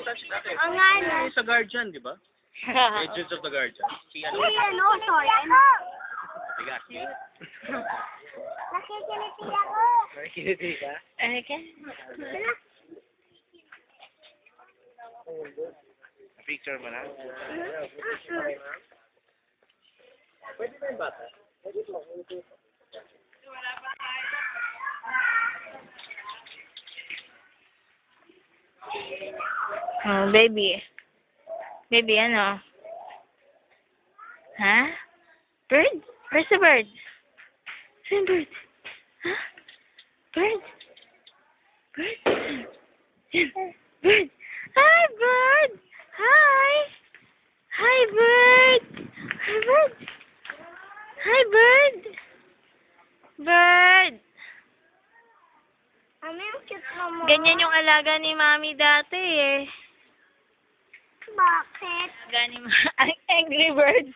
Ang nga na. Sa Guardian, di ba? Agents of the Guardian. Si ano? Sorry. Bigat. Nakikiliti ako. Nakikiliti ka? Okay. Picture mo na? Pwede ba yung bata? Pwede ba? Oh, baby. Baby, ano? Ha? Bird? Where's the bird? Saan bird? Ha? Bird? Bird? Bird? Hi, bird! Hi! Hi, bird! Hi, bird! Hi, bird! Bird! Mami, ang cute mo. Ganyan yung alaga ni Mami dati eh. Bakit? Gani Angry Birds.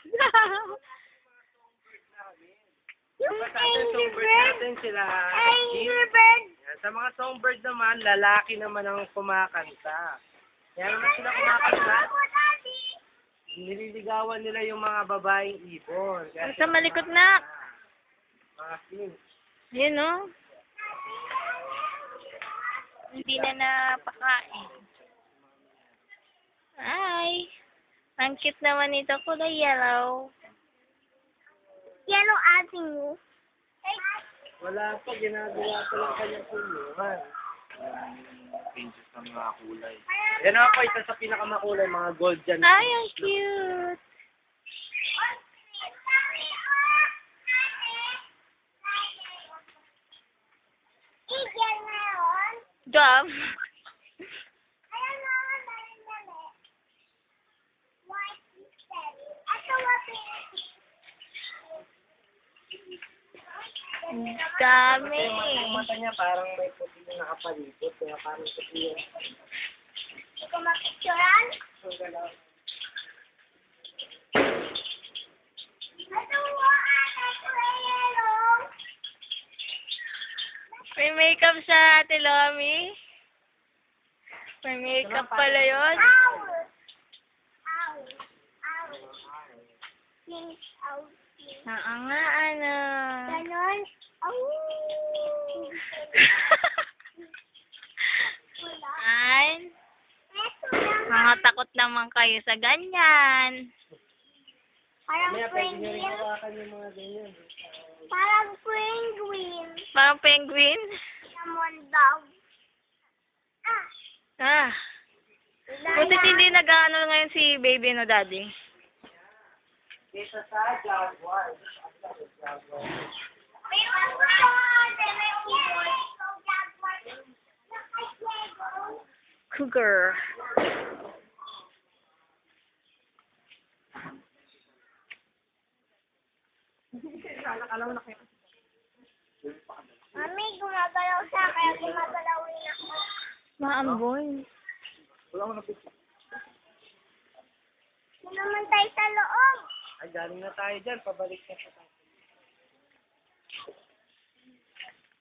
Yung Sa Angry songbird Bird. natin sila. Angry Bird. Sa mga songbird naman, lalaki naman ang kumakanta. Kaya naman sila kumakanta. Nililigawan nila yung mga babaeng ibon. Kaya Sa malikot na. mga fins. Yun o. Hindi na napakain. Ay. Ang cute naman ito. Kulay yellow. Yellow Avenue. Wala pa, ginagawa ko lang kanyang kulungan. Pinches ng mga kulay. Yan ako, isa sa pinakamakulay, mga gold dyan. Ay, ang cute. Eagle ngayon. Dove. Ayan naman, dali. White instead. Ito wa pink. Ang dami. Yung mata niya parang may puti na nakapalipot. Kaya parang puti yung... Hindi ko mapicturan. Ang galaw. Ito wa, ito ay yellow. May makeup sa Ate Lomi. May makeup pala yun. Owl. Owl. Owl. Pink owl. Oo nga, ano. Ganon. Owl. Ay, Ito lang. mga takot naman kayo sa ganyan. Parang Kaya pwede nyo rin penguin. hawakan yung mga ganyan. Parang penguin. Parang penguin. Naman daw. Ah. Ah. Butit hindi nag-ano ngayon si baby no daddy. Kesa sa jaguar. May uwan! May uwan! Cougar. Mami, gumagalaw siya, kaya gumagalaw rin ako. Maamboy. Wala ko na picture. Sino naman tayo sa loob? Ay, galing na tayo dyan. Pabalik na tayo.